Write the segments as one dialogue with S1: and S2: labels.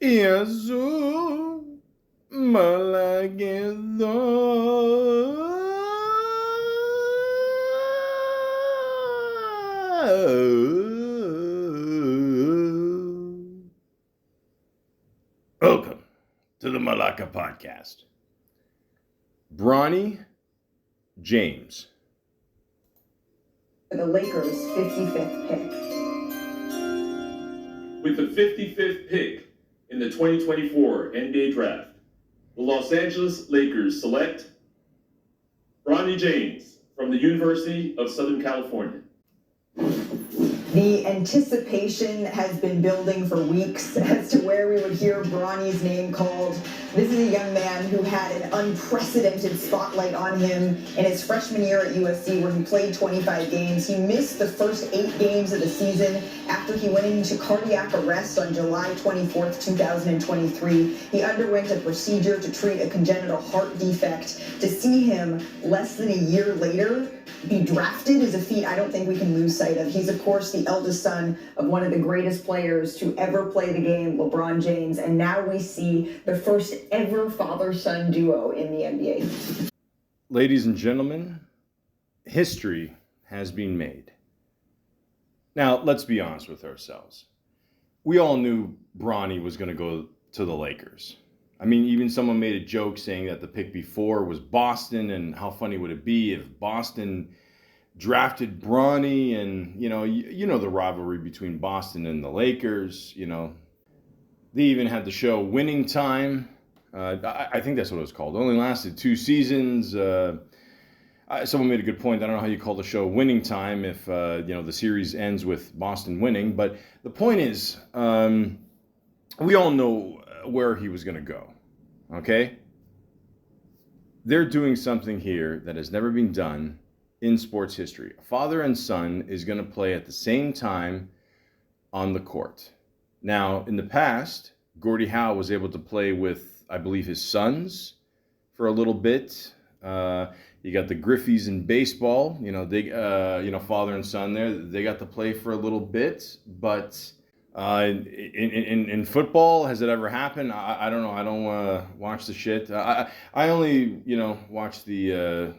S1: Yazoo Malaka. Welcome to the Malaka podcast. Bronny James.
S2: The Lakers' 55th pick.
S3: With the 55th pick in the 2024 NBA Draft, the Los Angeles Lakers select Bronny James from the University of Southern California.
S2: The anticipation has been building for weeks as to where we would hear Bronny's name called. This is a young man who had an unprecedented spotlight on him in his freshman year at USC, where he played 25 games. He missed the first 8 games of the season after he went into cardiac arrest on July 24th, 2023. He underwent a procedure to treat a congenital heart defect. To see him less than a year later be drafted is a feat I don't think we can lose sight of. He's, of course, the eldest son of one of the greatest players to ever play the game, LeBron James, and now we see the first ever father-son duo in the NBA.
S1: Ladies and gentlemen, history has been made. Now, let's be honest with ourselves. We all knew Bronny was going to go to the Lakers. I mean, even someone made a joke saying that the pick before was Boston, and how funny would it be if Boston drafted Bronny, and you know the rivalry between Boston and the Lakers. They even had the show Winning Time. I think that's what it was called. It only lasted 2 seasons. Someone made a good point. I don't know how you call the show Winning Time if the series ends with Boston winning. But the point is, we all know where he was going to go. Okay? They're doing something here that has never been done in sports history. A father and son is going to play at the same time on the court. Now, in the past, Gordie Howe was able to play with, I believe, his sons for a little bit. You got the Griffies in baseball. Father and son there. They got to play for a little bit, but in football, has it ever happened? I don't know. I don't watch the shit. I only watch the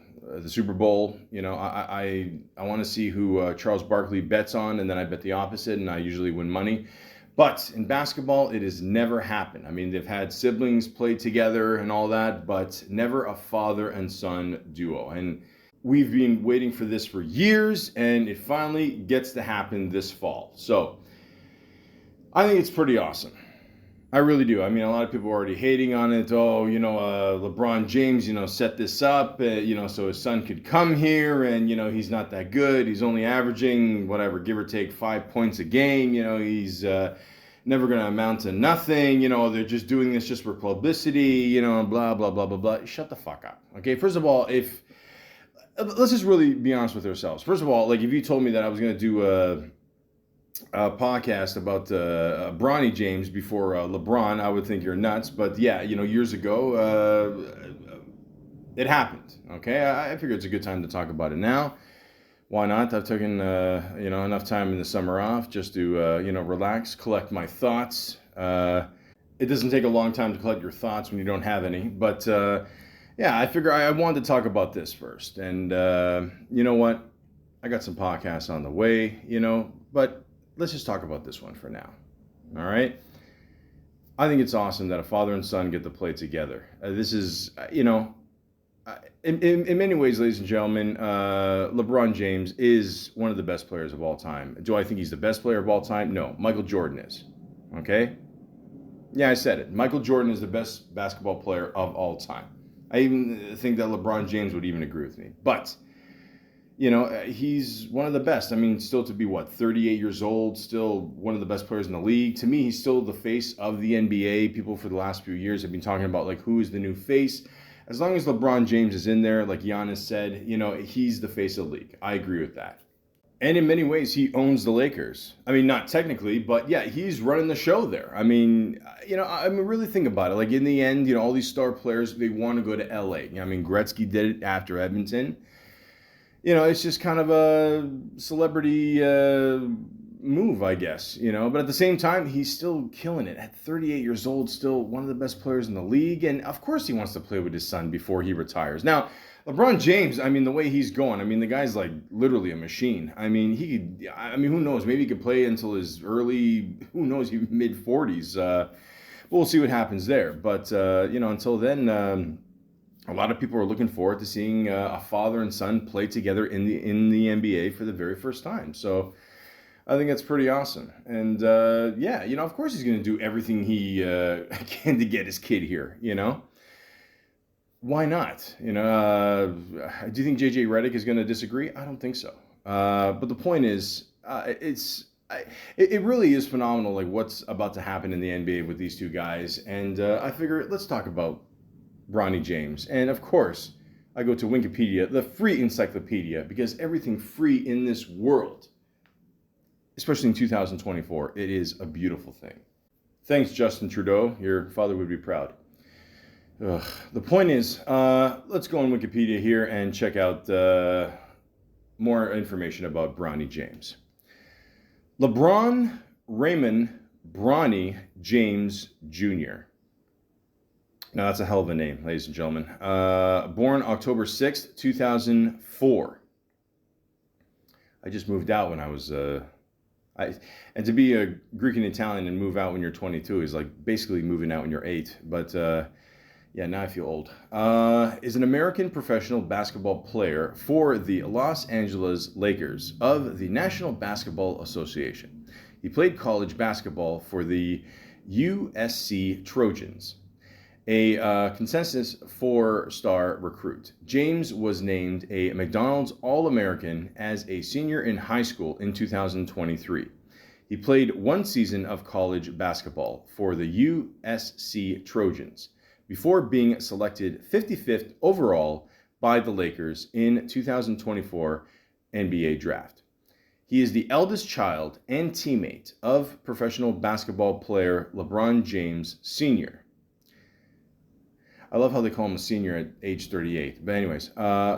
S1: Super Bowl. I want to see who Charles Barkley bets on, and then I bet the opposite, and I usually win money. But in basketball, it has never happened. I mean, they've had siblings play together and all that, but never a father and son duo. And we've been waiting for this for years, and it finally gets to happen this fall. So I think it's pretty awesome. I really do. I mean, a lot of people are already hating on it. Oh, LeBron James, set this up, so his son could come here, and, he's not that good. He's only averaging, whatever, give or take 5 points a game. He's never going to amount to nothing. They're just doing this just for publicity, and blah, blah, blah, blah, blah. Shut the fuck up. Okay, first of all, let's just really be honest with ourselves. First of all, like, if you told me that I was going to do a podcast about Bronny James before LeBron, I would think you're nuts. But yeah, years ago, it happened. Okay, I figure it's a good time to talk about it now. Why not? I've taken enough time in the summer off just to relax, collect my thoughts. It doesn't take a long time to collect your thoughts when you don't have any. But yeah, I figure I wanted to talk about this first. And you know what? I got some podcasts on the way. But let's just talk about this one for now. All right? I think it's awesome that a father and son get to play together. This is, in many ways, ladies and gentlemen, LeBron James is one of the best players of all time. Do I think he's the best player of all time? No. Michael Jordan is. Okay? Yeah, I said it. Michael Jordan is the best basketball player of all time. I even think that LeBron James would even agree with me. But he's one of the best. I mean, still to be 38 years old, still one of the best players in the league. To me, he's still the face of the NBA. People for the last few years have been talking about, like, who is the new face. As long as LeBron James is in there, like Giannis said, he's the face of the league. I agree with that. And in many ways, he owns the Lakers. I mean, not technically, but yeah, he's running the show there. I mean, really think about it. Like, in the end, all these star players, they want to go to LA. I mean, Gretzky did it after Edmonton. It's just kind of a celebrity move, I guess, but at the same time, he's still killing it. At 38 years old, still one of the best players in the league. And of course he wants to play with his son before he retires. Now, LeBron James, the way he's going, the guy's like literally a machine. Who knows? Maybe he could play until his early, who knows, mid 40s. But we'll see what happens there. But, until then, a lot of people are looking forward to seeing a father and son play together in the NBA for the very first time. So I think that's pretty awesome. And of course he's going to do everything he can to get his kid here. Why not? Do you think JJ Redick is going to disagree? I don't think so. But the point is, it really is phenomenal, like what's about to happen in the NBA with these two guys. And I figure let's talk about Bronny James. And of course, I go to Wikipedia, the free encyclopedia, because everything free in this world, especially in 2024, it is a beautiful thing. Thanks, Justin Trudeau. Your father would be proud. The point is, let's go on Wikipedia here and check out more information about Bronny James. LeBron Raymond Bronny James Jr. Now, that's a hell of a name, ladies and gentlemen. Born October 6th, 2004. I just moved out when I was... and to be a Greek and Italian and move out when you're 22 is like basically moving out when you're 8. But now I feel old. Is an American professional basketball player for the Los Angeles Lakers of the National Basketball Association. He played college basketball for the USC Trojans. A consensus 4-star recruit. James was named a McDonald's All-American as a senior in high school in 2023. He played one season of college basketball for the USC Trojans before being selected 55th overall by the Lakers in 2024 NBA draft. He is the eldest child and teammate of professional basketball player LeBron James Sr. I love how they call him a senior at age 38. But anyways,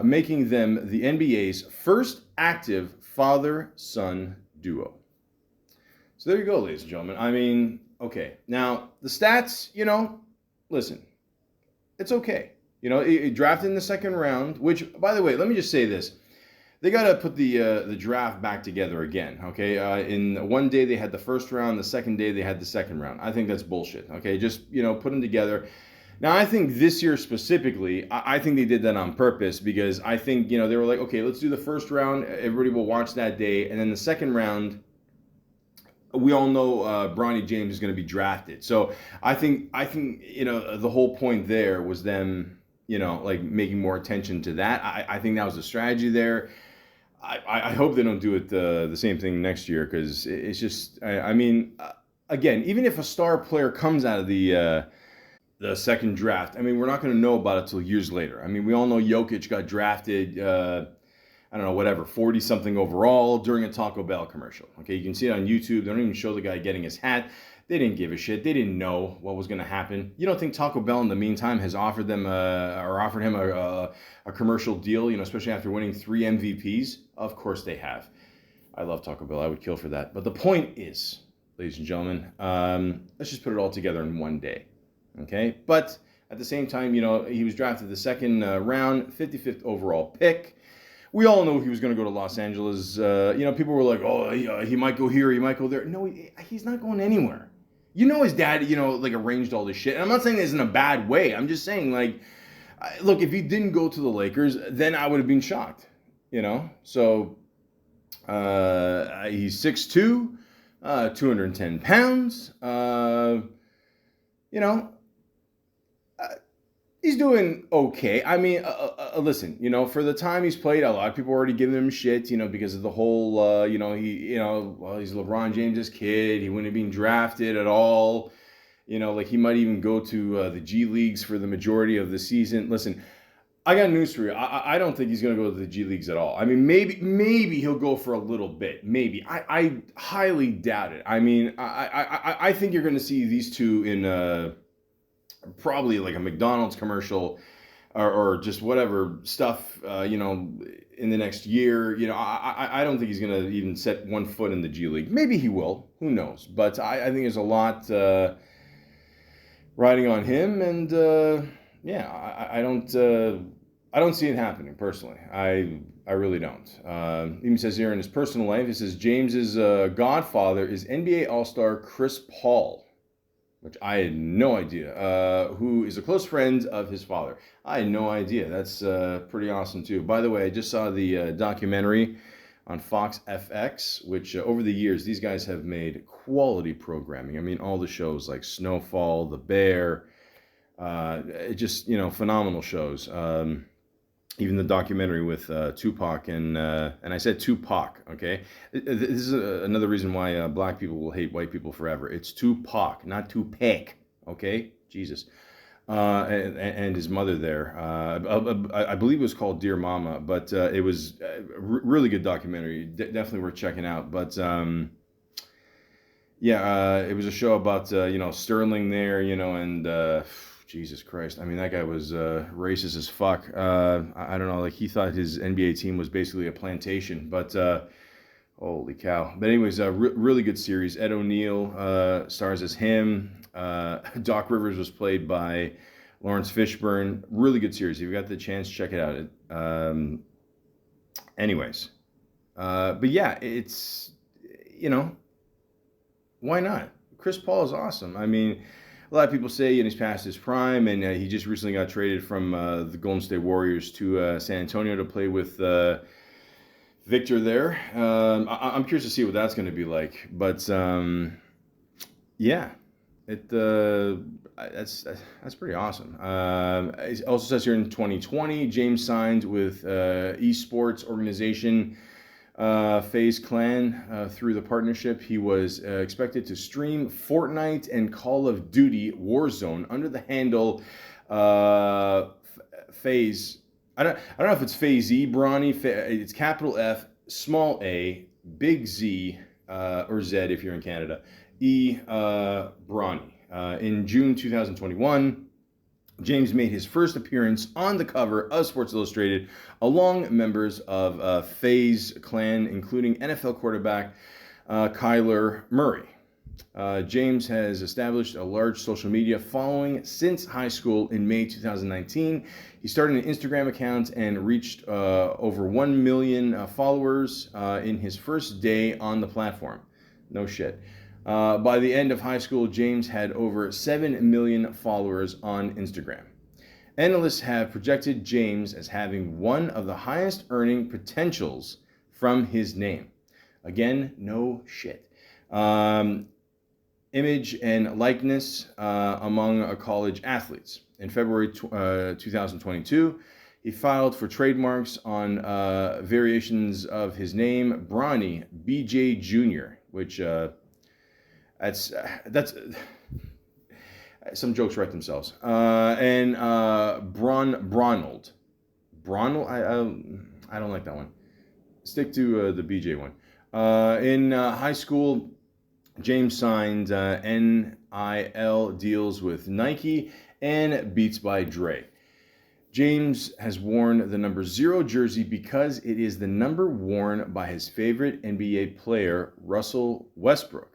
S1: making them the NBA's first active father-son duo. So there you go, ladies and gentlemen. Okay. Now, the stats, listen, it's okay. He drafted in the second round, which, by the way, let me just say this. They got to put the draft back together again, okay? In one day, they had the first round. The second day, they had the second round. I think that's bullshit, okay? Just, put them together. Now, I think this year specifically, I think they did that on purpose because I think, they were like, okay, let's do the first round. Everybody will watch that day. And then the second round, we all know Bronny James is going to be drafted. So I think the whole point there was them, making more attention to that. I think that was the strategy there. I hope they don't do it the same thing next year because it's just, again, even if a star player comes out of the second draft, we're not going to know about it till years later. We all know Jokic got drafted, 40-something overall during a Taco Bell commercial. Okay, you can see it on YouTube. They don't even show the guy getting his hat. They didn't give a shit. They didn't know what was going to happen. You don't think Taco Bell in the meantime has offered him a commercial deal, especially after winning 3 MVPs? Of course they have. I love Taco Bell. I would kill for that. But the point is, ladies and gentlemen, let's just put it all together in one day. Okay, but at the same time, he was drafted the second round, 55th overall pick. We all know he was going to go to Los Angeles. People were like, oh, he might go here, he might go there. No, he's not going anywhere. His dad, arranged all this shit. And I'm not saying this in a bad way. I'm just saying, look, if he didn't go to the Lakers, then I would have been shocked, So he's 6'2", 210 pounds. He's doing okay. Listen, for the time he's played, a lot of people already giving him shit, because of the whole, he's LeBron James's kid. He wouldn't have been drafted at all. He might even go to the G Leagues for the majority of the season. Listen, I got news for you. I don't think he's going to go to the G Leagues at all. Maybe he'll go for a little bit. Maybe. I highly doubt it. I think you're going to see these two in probably like a McDonald's commercial or just whatever stuff, in the next year. I don't think he's going to even set one foot in the G League. Maybe he will. Who knows? But I think there's a lot riding on him, and I don't see it happening personally. I really don't. Even says here in his personal life, it says James's godfather is NBA All-Star Chris Paul, which I had no idea, who is a close friend of his father. I had no idea. That's pretty awesome, too. By the way, I just saw the documentary on Fox FX, which over the years, these guys have made quality programming. I mean, all the shows like Snowfall, The Bear, just, phenomenal shows. Even the documentary with Tupac and I said Tupac, okay? This is another reason why black people will hate white people forever. It's Tupac, not Tupac, okay? Jesus. And his mother there. I believe it was called Dear Mama, but it was a really good documentary. Definitely worth checking out. But it was a show about Sterling there, and Jesus Christ. I mean, that guy was racist as fuck. I don't know, like he thought his NBA team was basically a plantation, but holy cow. But anyways, really good series. Ed O'Neill stars as him. Doc Rivers was played by Lawrence Fishburne. Really good series. If you got the chance, check it out. Anyways. But yeah, it's, why not? Chris Paul is awesome. I mean, a lot of people say he's past his prime, and he just recently got traded from the Golden State Warriors to San Antonio to play with Victor there. I'm curious to see what that's going to be like. But that's pretty awesome. It also says here in 2020, James signed with esports organization FaZe Clan. Through the partnership, he was expected to stream Fortnite and Call of Duty Warzone under the handle FaZe. I don't know if it's FaZe Bronny. It's capital F, small a, big Z, or Z if you're in Canada. Bronny. In June 2021, James made his first appearance on the cover of Sports Illustrated along members of FaZe Clan, including NFL quarterback Kyler Murray. James has established a large social media following since high school in May 2019. He started an Instagram account and reached over 1 million followers in his first day on the platform. No shit. By the end of high school, James had over 7 million followers on Instagram. Analysts have projected James as having one of the highest earning potentials from his name. Again, no shit. Image and likeness among college athletes. In February 2022, he filed for trademarks on variations of his name, Bronny BJ Jr., which... That's some jokes write themselves. And Bronald. I don't like that one. Stick to the BJ one. In high school, James signed NIL deals with Nike and Beats by Dre. James has worn the number 0 jersey because it is the number worn by his favorite NBA player, Russell Westbrook.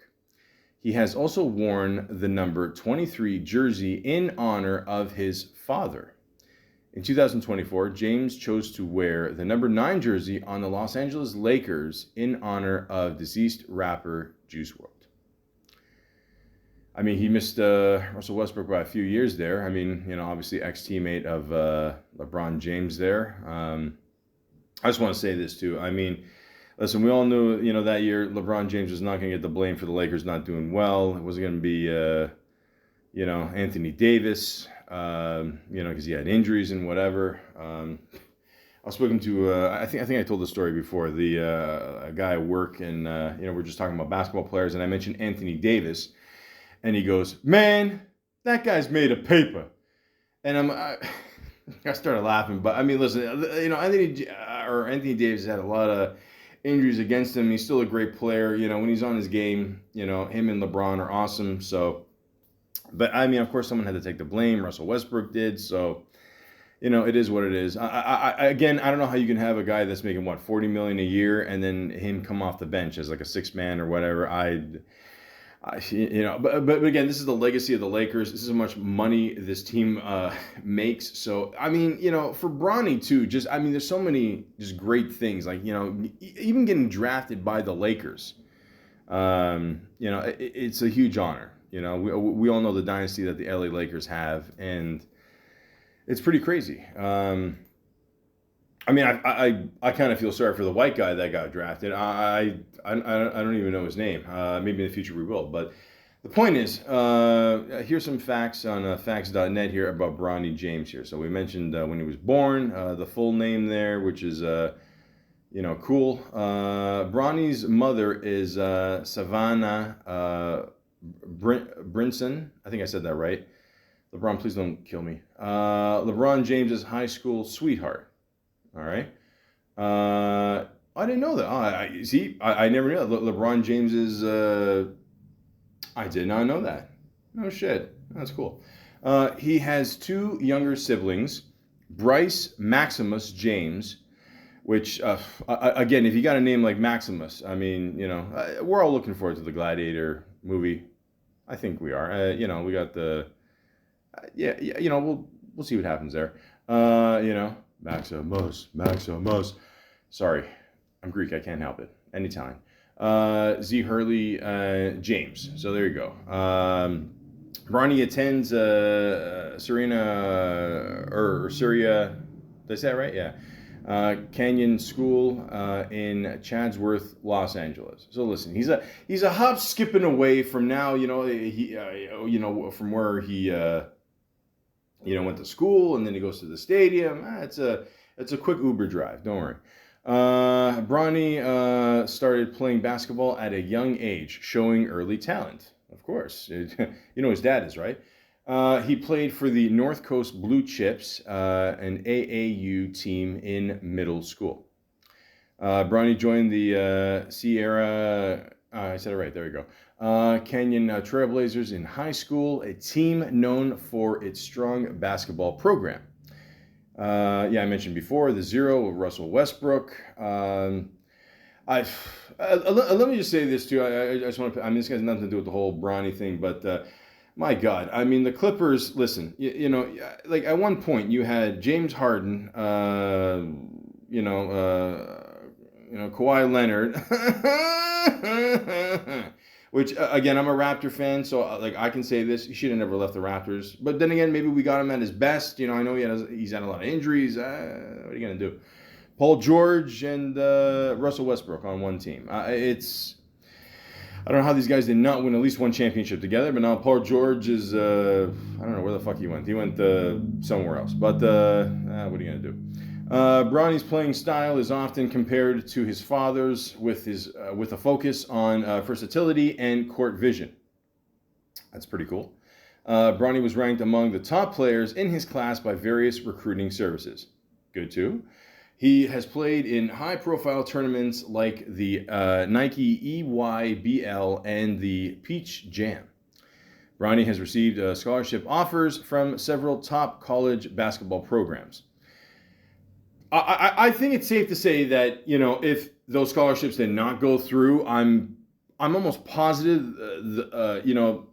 S1: He has also worn the number 23 jersey in honor of his father. In 2024, James chose to wear the number 9 jersey on the Los Angeles Lakers in honor of deceased rapper Juice WRLD. I mean, he missed Russell Westbrook by a few years there. I mean, obviously ex-teammate of LeBron James there. I just want to say this too. I mean, listen, we all knew, that year LeBron James was not going to get the blame for the Lakers not doing well. It wasn't going to be, Anthony Davis, because he had injuries and whatever. I was speaking to, I think I told the story before, a guy at work, and, we're just talking about basketball players, and I mentioned Anthony Davis, and he goes, man, that guy's made of paper. And I started laughing, but I mean, listen, Anthony Davis had a lot of injuries against him. He's still a great player. When he's on his game, him and LeBron are awesome. So, but I mean, of course, someone had to take the blame. Russell Westbrook did. So, it is what it is. Again, I don't know how you can have a guy that's making what, 40 million a year, and then him come off the bench as like a six man or whatever. But again, this is the legacy of the Lakers. This is how much money this team makes. So I mean, for Bronny too, there's so many just great things. Like even getting drafted by the Lakers. It's a huge honor. We all know the dynasty that the LA Lakers have, and it's pretty crazy. I kind of feel sorry for the white guy that got drafted. I don't even know his name. Maybe in the future we will. But the point is, here's some facts on facts.net here about Bronny James here. So we mentioned when he was born, the full name there, which is cool. Bronny's mother is Savannah Brinson. I think I said that right. LeBron, please don't kill me. LeBron James's high school sweetheart. All right. I didn't know that. I never knew that. LeBron James's. I did not know that. No shit. That's cool. He has two younger siblings, Bryce Maximus James, which, again, if you got a name like Maximus, we're all looking forward to the Gladiator movie. I think we are. We got the. We'll see what happens there. Maximus. Sorry, I'm Greek. I can't help it. Anytime. Z. Hurley James. So there you go. Bronny attends Syria. Did I say that right? Yeah. Canyon School in Chatsworth, Los Angeles. So listen, he's a hop skipping away from now. From where he went to school, and then he goes to the stadium. It's a quick Uber drive. Don't worry. Bronny started playing basketball at a young age, showing early talent. Of course, his dad is, right? He played for the North Coast Blue Chips, an AAU team in middle school. Bronny joined the Sierra. I said it right. There we go. Canyon Trailblazers in high school, a team known for its strong basketball program. I mentioned before the Zero of Russell Westbrook. Let me just say this too. I just want to. This has nothing to do with the whole Bronny thing, but my God, the Clippers. Listen, like at one point you had James Harden, Kawhi Leonard, which again I'm a Raptor fan, so I can say this: he should have never left the Raptors. But then again, maybe we got him at his best. I know he's had a lot of injuries. What are you gonna do? Paul George and Russell Westbrook on one team. I don't know how these guys did not win at least one championship together, but now Paul George is, I don't know where the fuck he went. He went somewhere else. But what are you going to do? Bronny's playing style is often compared to his father's with a focus on versatility and court vision. That's pretty cool. Bronny was ranked among the top players in his class by various recruiting services. Good too. He has played in high-profile tournaments like the Nike EYBL and the Peach Jam. Bronny has received scholarship offers from several top college basketball programs. I think it's safe to say that if those scholarships did not go through, I'm almost positive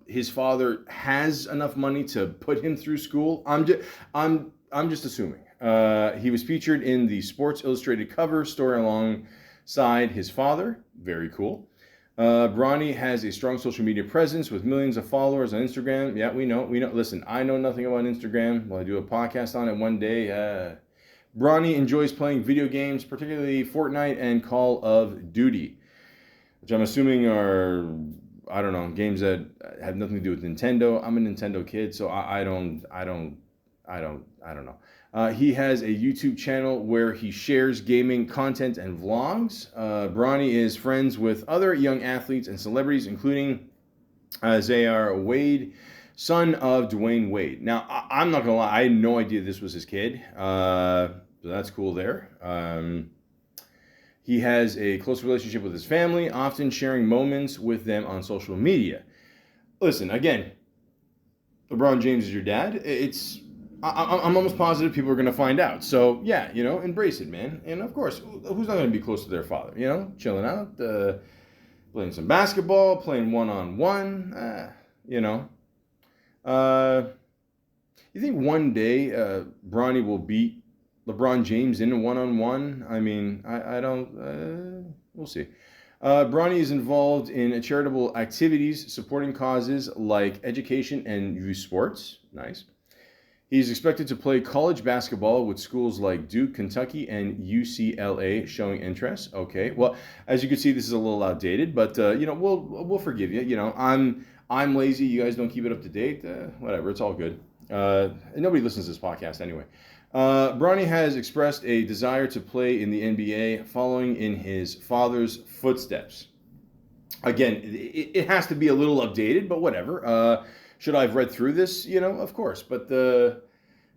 S1: his father has enough money to put him through school. I'm just assuming. He was featured in the Sports Illustrated cover story alongside his father. Very cool. Bronny has a strong social media presence with millions of followers on Instagram. Yeah, we know. Listen, I know nothing about Instagram. Well, I do a podcast on it one day. Bronny enjoys playing video games, particularly Fortnite and Call of Duty, which I'm assuming are, I don't know, games that have nothing to do with Nintendo. I'm a Nintendo kid, so I don't know. He has a YouTube channel where he shares gaming content and vlogs. Bronny is friends with other young athletes and celebrities, including Zaire Wade, son of Dwayne Wade. Now, I'm not going to lie, I had no idea this was his kid. So that's cool there. He has a close relationship with his family, often sharing moments with them on social media. Listen, again, LeBron James is your dad. It's I'm almost positive people are going to find out. So yeah, embrace it, man. And of course, who's not going to be close to their father? Chilling out, playing some basketball, playing one-on-one. You know, uh, you think one day Bronny will beat LeBron James in a one-on-one? I mean, I don't. We'll see. Bronny is involved in charitable activities supporting causes like education and youth sports. Nice. He's expected to play college basketball with schools like Duke, Kentucky, and UCLA showing interest. Okay, well, as you can see, this is a little outdated, but we'll forgive you. I'm lazy. You guys don't keep it up to date. Whatever, it's all good. Nobody listens to this podcast anyway. Bronny has expressed a desire to play in the NBA, following in his father's footsteps. Again, it has to be a little updated, but whatever. Should I have read through this? Of course. But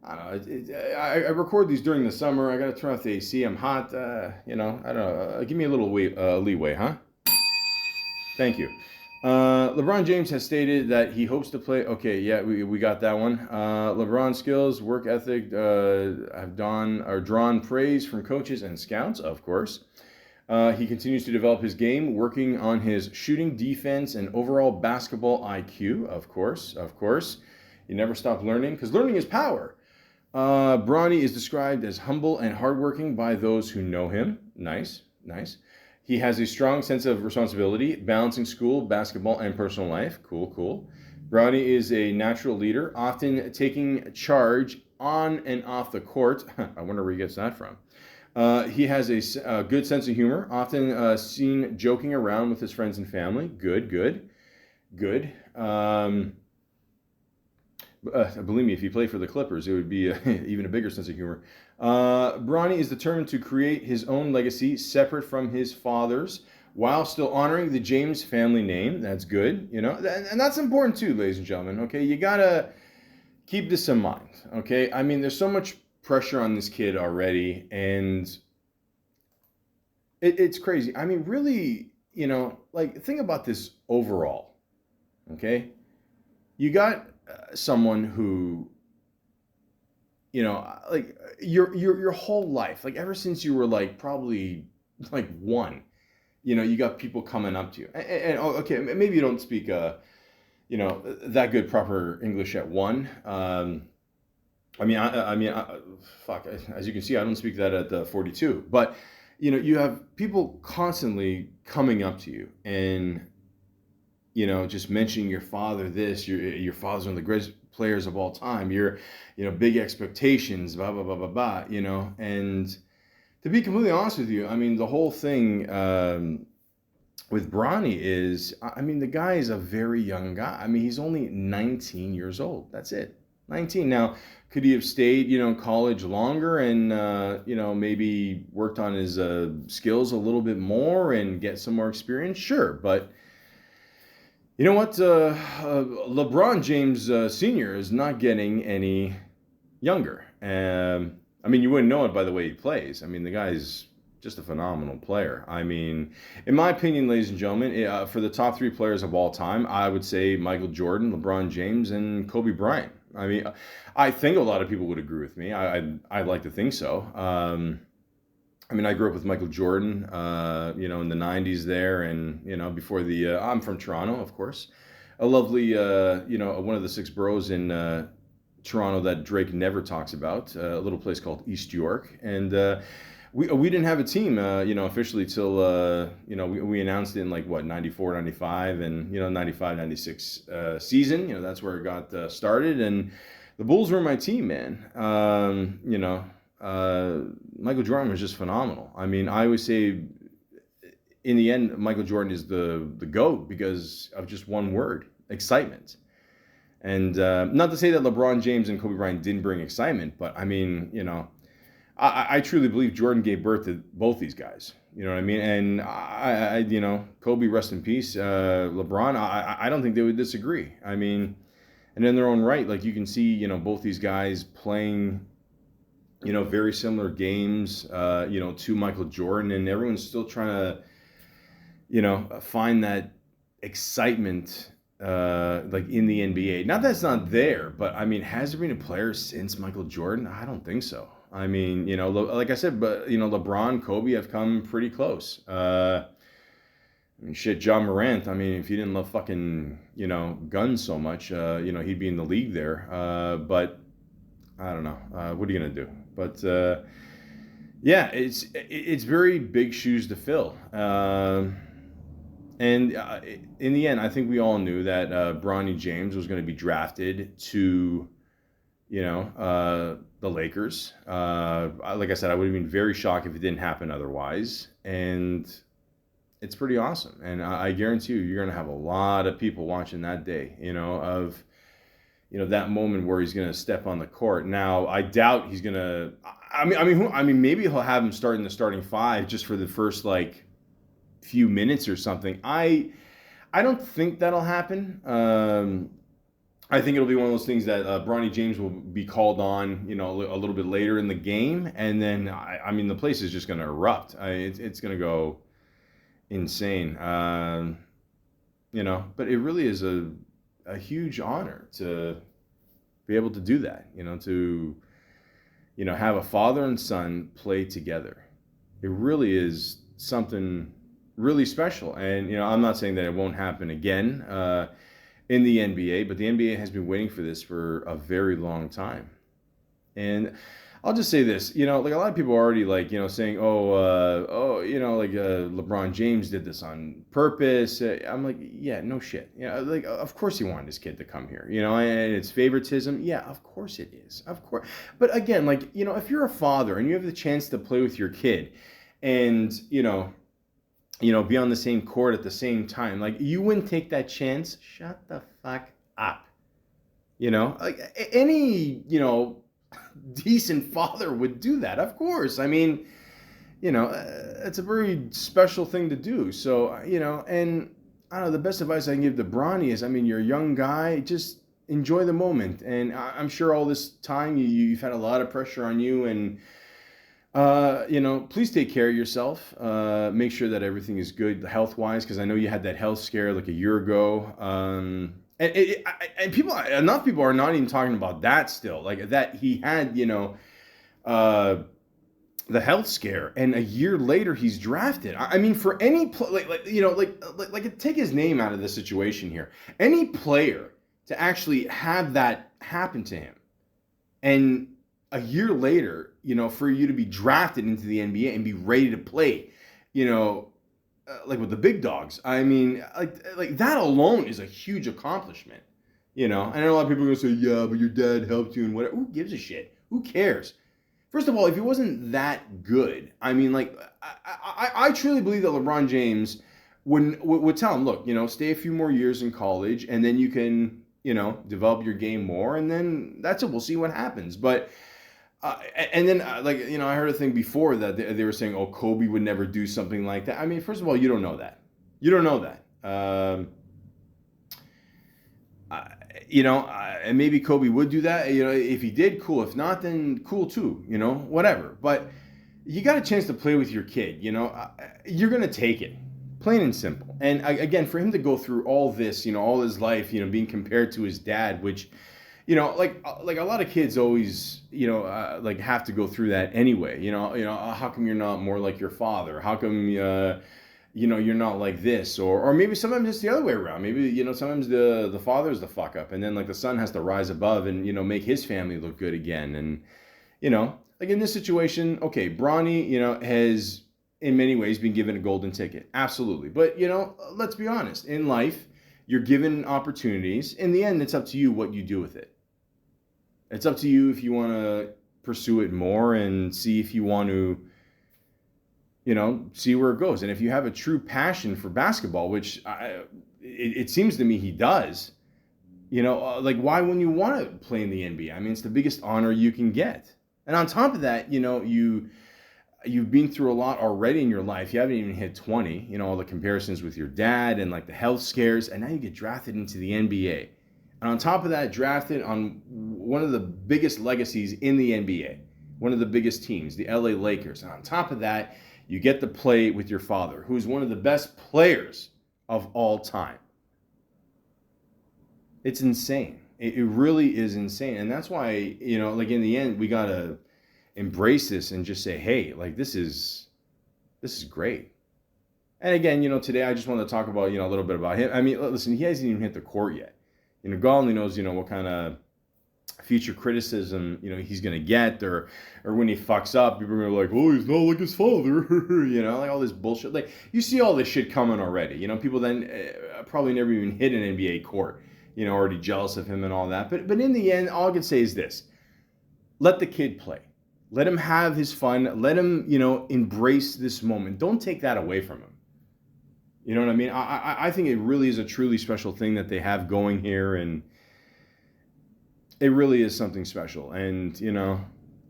S1: I don't know. I record these during the summer. I got to turn off the AC. I'm hot. I don't know. Give me a little leeway, huh? Thank you. LeBron James has stated that he hopes to play. Okay, yeah, we got that one. LeBron's skills, work ethic have drawn praise from coaches and scouts, of course. He continues to develop his game, working on his shooting, defense, and overall basketball IQ, of course. You never stop learning, because learning is power. Bronny is described as humble and hardworking by those who know him. Nice. He has a strong sense of responsibility, balancing school, basketball, and personal life. Cool. Bronny is a natural leader, often taking charge on and off the court. I wonder where he gets that from. He has a good sense of humor, often seen joking around with his friends and family. Good. Believe me, if he played for the Clippers, it would be even a bigger sense of humor. Bronny is determined to create his own legacy separate from his father's, while still honoring the James family name. That's good, and that's important too, ladies and gentlemen. Okay, you gotta keep this in mind. Okay, I mean, there's so much pressure on this kid already, and it's crazy. I mean, really, think about this overall. Okay, you got someone who, like your whole life, like ever since you were like probably like one, you got people coming up to you, and okay, maybe you don't speak that good proper English at one. Fuck. As you can see, I don't speak that at the 42. But you have people constantly coming up to you and just mentioning your father. Your father's one of the greatest players of all time. Your big expectations. Blah blah blah blah blah. And to be completely honest with you, I mean, the whole thing with Bronny is, I mean, the guy is a very young guy. I mean, he's only 19 years old. That's it. 19. Now, could he have stayed, in college longer and, maybe worked on his skills a little bit more and get some more experience? Sure. But you know what? LeBron James Sr. is not getting any younger. I mean, you wouldn't know it by the way he plays. I mean, the guy's just a phenomenal player. I mean, in my opinion, ladies and gentlemen, for the top three players of all time, I would say Michael Jordan, LeBron James, and Kobe Bryant. I mean, I think a lot of people would agree with me. I'd like to think so. I mean, I grew up with Michael Jordan, in the 90s there, and, before I'm from Toronto, of course. A lovely, one of the six boroughs in Toronto that Drake never talks about, a little place called East York. And we didn't have a team, officially till, we announced it in 94, 95, and, 95, 96 season. That's where it got started. And the Bulls were my team, man. Michael Jordan was just phenomenal. I mean, I always say, in the end, Michael Jordan is the GOAT because of just one word: excitement. And not to say that LeBron James and Kobe Bryant didn't bring excitement, but I mean, I truly believe Jordan gave birth to both these guys. You know what I mean? And I Kobe, rest in peace. LeBron, I don't think they would disagree. I mean, and in their own right, like you can see, both these guys playing, very similar games, to Michael Jordan, and everyone's still trying to, find that excitement like in the NBA. Not that it's not there, but I mean, has there been a player since Michael Jordan? I don't think so. I mean, like I said, but LeBron, Kobe have come pretty close. I mean, shit, John Morant. I mean, if he didn't love fucking, guns so much, he'd be in the league there. But I don't know. What are you gonna do? But yeah, it's very big shoes to fill. And in the end, I think we all knew that Bronny James was going to be drafted to, the Lakers. Like I said, I would have been very shocked if it didn't happen otherwise. And it's pretty awesome. And I guarantee you're going to have a lot of people watching that day, of, that moment where he's going to step on the court. Now, I doubt he's going to, I mean, maybe he'll have him start in the starting five just for the first, few minutes or something. I don't think that'll happen. I think it'll be one of those things that Bronny James will be called on, a little bit later in the game, and then I mean the place is just going to erupt. It's going to go insane. But it really is a huge honor to be able to do that. To have a father and son play together. It really is something really special. And, I'm not saying that it won't happen again in the NBA, but the NBA has been waiting for this for a very long time. And I'll just say this, a lot of people are already saying, LeBron James did this on purpose. I'm like, yeah, no shit. Of course he wanted his kid to come here, and it's favoritism. Yeah, of course it is. Of course. But again, if you're a father and you have the chance to play with your kid and, be on the same court at the same time. You wouldn't take that chance. Shut the fuck up. Any, decent father would do that. Of course. I mean, it's a very special thing to do. So, and I don't know, the best advice I can give to Bronny is, you're a young guy, just enjoy the moment. And I'm sure all this time you've had a lot of pressure on you, and please take care of yourself. Make sure that everything is good health-wise, because I know you had that health scare a year ago. And enough people are not even talking about that still. That he had, the health scare, and a year later he's drafted. I mean, for any take his name out of the situation here. Any player to actually have that happen to him, and a year later, for you to be drafted into the NBA and be ready to play, with the big dogs. I mean, that alone is a huge accomplishment. I know a lot of people are going to say, yeah, but your dad helped you and whatever. Who gives a shit? Who cares? First of all, if he wasn't that good, I mean, I truly believe that LeBron James would tell him, look, stay a few more years in college, and then you can, develop your game more, and then that's it. We'll see what happens. But and then, I heard a thing before that they were saying, oh, Kobe would never do something like that. I mean, first of all, you don't know that. You don't know that. And maybe Kobe would do that. If he did, cool. If not, then cool too. Whatever. But you got a chance to play with your kid. You're gonna take it, plain and simple. And again, for him to go through all this, all his life, being compared to his dad, which, like a lot of kids always, have to go through that anyway. How come you're not more like your father? How come, you're not like this? Or maybe sometimes it's the other way around. Maybe, sometimes the father is the fuck up, and then the son has to rise above and, make his family look good again. And, in this situation, okay, Bronny, has in many ways been given a golden ticket. Absolutely. But, let's be honest. In life, you're given opportunities. In the end, it's up to you what you do with it. It's up to you if you want to pursue it more and see if you want to, see where it goes. And if you have a true passion for basketball, which it seems to me he does, why wouldn't you want to play in the NBA? I mean, it's the biggest honor you can get. And on top of that, you've been through a lot already in your life. You haven't even hit 20, all the comparisons with your dad and the health scares. And now you get drafted into the NBA. And on top of that, drafted on one of the biggest legacies in the NBA, one of the biggest teams, the LA Lakers. And on top of that, you get to play with your father, who's one of the best players of all time. It's insane. It really is insane. And that's why, like in the end, we got to embrace this and just say, hey, like this is great. And again, today I just wanted to talk about, a little bit about him. I mean, listen, he hasn't even hit the court yet. God only knows, what kind of future criticism, he's going to get, or when he fucks up, people are gonna be like, oh, he's not like his father, like all this bullshit. Like, you see all this shit coming already. People then probably never even hit an NBA court, already jealous of him and all that. But in the end, all I can say is this: let the kid play. Let him have his fun. Let him, embrace this moment. Don't take that away from him. You know what I mean? I think it really is a truly special thing that they have going here, and it really is something special. And,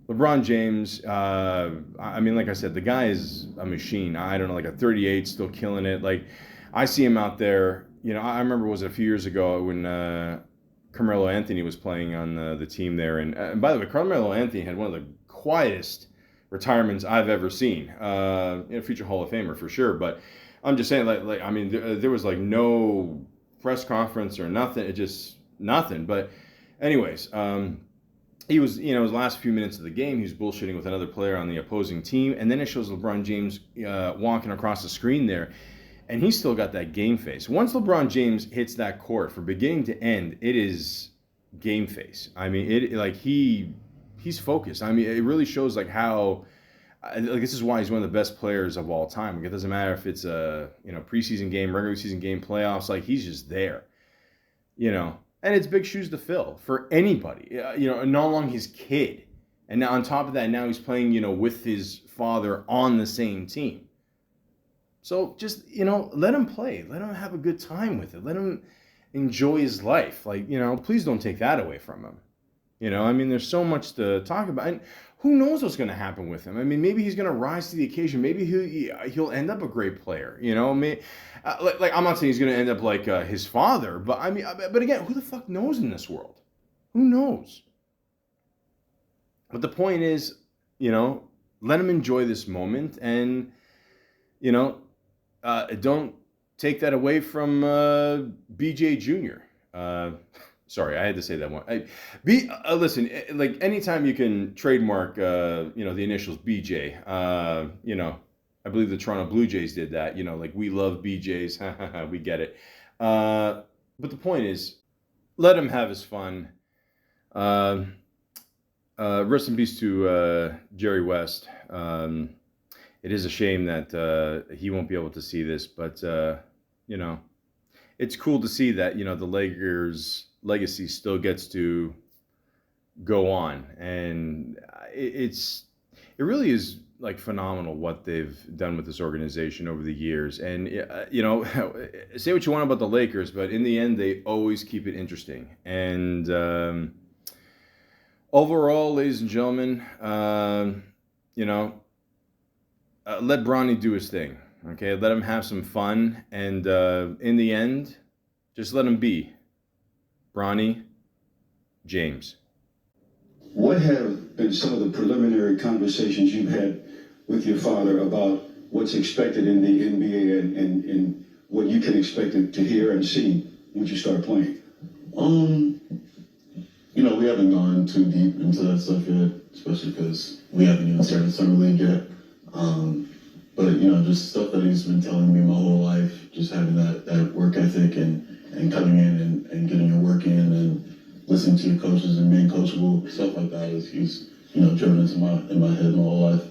S1: LeBron James, I mean, like I said, the guy is a machine. I don't know, like a 38, still killing it. Like, I see him out there. I remember, was it a few years ago when Carmelo Anthony was playing on the team there. And by the way, Carmelo Anthony had one of the quietest retirements I've ever seen. Future Hall of Famer for sure. But I'm just saying, like I mean, there was like no press conference or nothing. It just nothing. But anyways, he was, his last few minutes of the game, he was bullshitting with another player on the opposing team, and then it shows LeBron James walking across the screen there, and he's still got that game face. Once LeBron James hits that court, from beginning to end, it is game face. I mean, he's focused. I mean, it really shows like how. Like, this is why he's one of the best players of all time. Like, it doesn't matter if it's a preseason game, regular season game, playoffs. Like, he's just there, and it's big shoes to fill for anybody. Not long his kid, and now on top of that, now he's playing with his father on the same team. So just let him play, let him have a good time with it, let him enjoy his life. Like, please don't take that away from him. I mean, there's so much to talk about. And who knows what's going to happen with him? I mean, maybe he's going to rise to the occasion. Maybe he'll end up a great player. Like I'm not saying he's going to end up like his father, but I mean, but again, who the fuck knows in this world? Who knows? But the point is, let him enjoy this moment, and don't take that away from BJ Jr. Sorry, I had to say that one. Listen, like anytime you can trademark, the initials BJ, I believe the Toronto Blue Jays did that, like we love BJs, we get it. But the point is, let him have his fun. Rest in peace to Jerry West. It is a shame that he won't be able to see this, but, it's cool to see that, the Lakers legacy still gets to go on, and it really is like phenomenal what they've done with this organization over the years. And say what you want about the Lakers, but in the end they always keep it interesting. And overall, ladies and gentlemen, let Bronny do his thing. Okay, let him have some fun, and in the end, just let him be Bronny James.
S4: What have been some of the preliminary conversations you've had with your father about what's expected in the NBA and what you can expect to hear and see once you start playing?
S5: We haven't gone too deep into that stuff yet, especially because we haven't even started Summer League yet. But, just stuff that he's been telling me my whole life, just having that work ethic and coming in and getting your work in and listening to your coaches and being coachable, stuff like that he's driven into my head my whole life.